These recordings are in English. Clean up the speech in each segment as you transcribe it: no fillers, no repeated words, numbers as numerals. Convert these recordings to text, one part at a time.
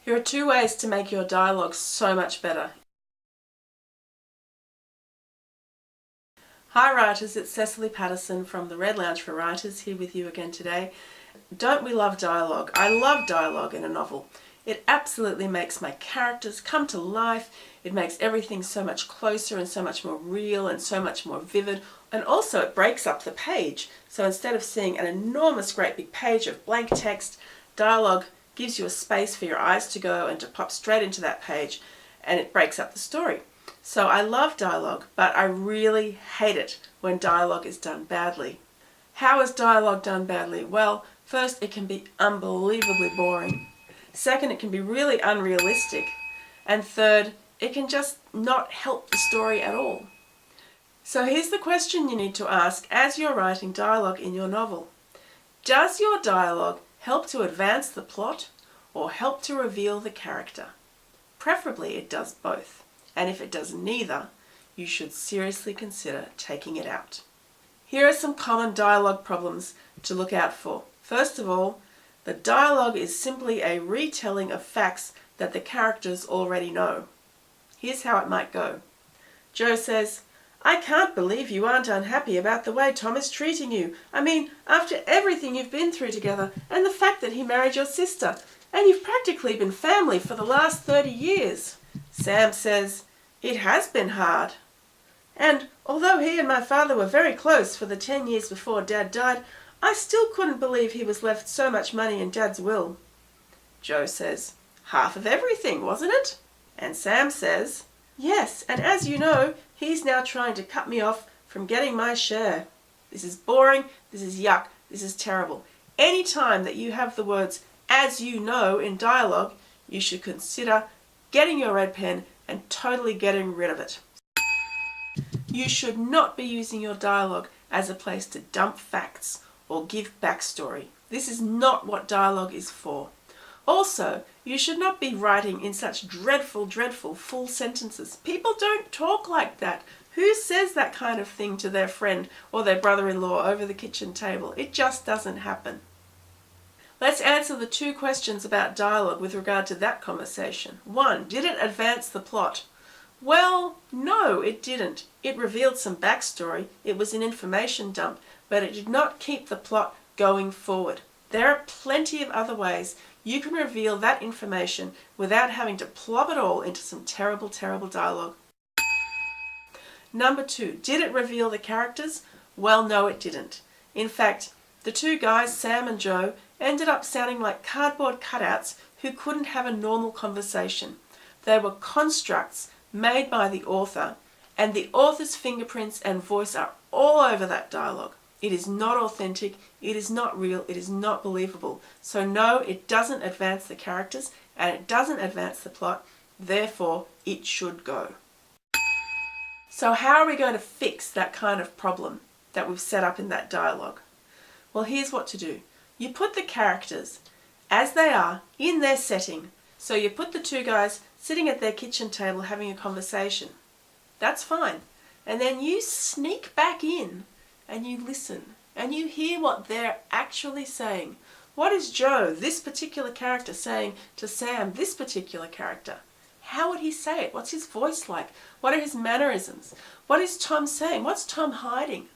Here are 2 ways to make your dialogue so much better. Hi writers, it's Cecily Patterson from the Red Lounge for Writers here with you again today. Don't we love dialogue? I love dialogue in a novel. It absolutely makes my characters come to life. It makes everything so much closer and so much more real and so much more vivid. And also it breaks up the page. So instead of seeing an enormous great big page of blank text, dialogue gives you a space for your eyes to go and to pop straight into that page, and it breaks up the story. So I love dialogue, but I really hate it when dialogue is done badly. How is dialogue done badly? Well, first, it can be unbelievably boring. Second, it can be really unrealistic. And third, it can just not help the story at all. So here's the question you need to ask as you're writing dialogue in your novel. Does your dialogue help to advance the plot or help to reveal the character? Preferably it does both. And if it does neither, you should seriously consider taking it out. Here are some common dialogue problems to look out for. First of all, the dialogue is simply a retelling of facts that the characters already know. Here's how it might go. Joe says, "I can't believe you aren't unhappy about the way Tom is treating you. I mean, after everything you've been through together and the fact that he married your sister, and you've practically been family for the last 30 years. Sam says, "It has been hard. And although he and my father were very close for the 10 years before Dad died, I still couldn't believe he was left so much money in Dad's will." Joe says, "Half of everything, wasn't it?" And Sam says, "Yes, and as you know, he's now trying to cut me off from getting my share. This is boring, this is yuck, this is terrible." Any time that you have the words "as you know" in dialogue, you should consider getting your red pen and totally getting rid of it. You should not be using your dialogue as a place to dump facts or give backstory. This is not what dialogue is for. Also, you should not be writing in such dreadful full sentences. People don't talk like that. Who says that kind of thing to their friend or their brother-in-law over the kitchen table? It just doesn't happen. Let's answer the 2 questions about dialogue with regard to that conversation. 1, did it advance the plot? Well, no, it didn't. It revealed some backstory. It was an information dump, but it did not keep the plot going forward. There are plenty of other ways you can reveal that information without having to plop it all into some terrible dialogue. Number 2, did it reveal the characters? Well, no, it didn't. In fact, the 2 guys, Sam and Joe, ended up sounding like cardboard cutouts who couldn't have a normal conversation. They were constructs made by the author, and the author's fingerprints and voice are all over that dialogue. It is not authentic, it is not real, it is not believable. So no, it doesn't advance the characters and it doesn't advance the plot, therefore it should go. So how are we going to fix that kind of problem that we've set up in that dialogue? Well, here's what to do. You put the characters as they are in their setting. So you put the 2 guys sitting at their kitchen table having a conversation. That's fine. And then you sneak back in and you listen and you hear what they're actually saying. What is Joe, this particular character, saying to Sam, this particular character? How would he say it? What's his voice like? What are his mannerisms? What is Tom saying? What's Tom hiding?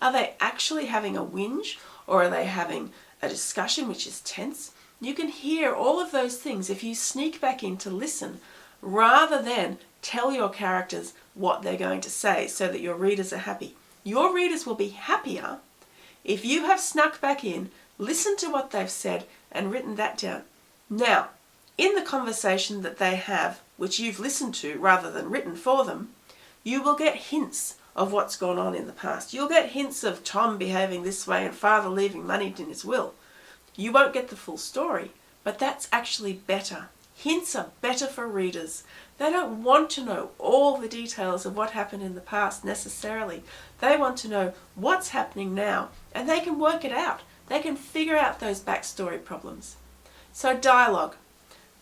Are they actually having a whinge, or are they having a discussion which is tense? You can hear all of those things if you sneak back in to listen, rather than tell your characters what they're going to say so that your readers are happy. Your readers will be happier if you have snuck back in, listened to what they've said, and written that down. Now, in the conversation that they have, which you've listened to rather than written for them, you will get hints of what's gone on in the past. You'll get hints of Tom behaving this way and father leaving money in his will. You won't get the full story, but that's actually better. Hints are better for readers. They don't want to know all the details of what happened in the past necessarily. They want to know what's happening now, and they can work it out. They can figure out those backstory problems. So dialogue.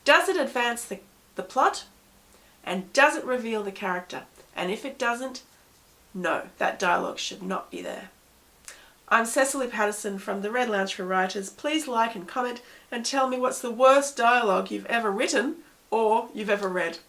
Does it advance the plot? And does it reveal the character? And if it doesn't, no, that dialogue should not be there. I'm Cecily Patterson from the Red Lounge for Writers. Please like and comment and tell me what's the worst dialogue you've ever written or you've ever read.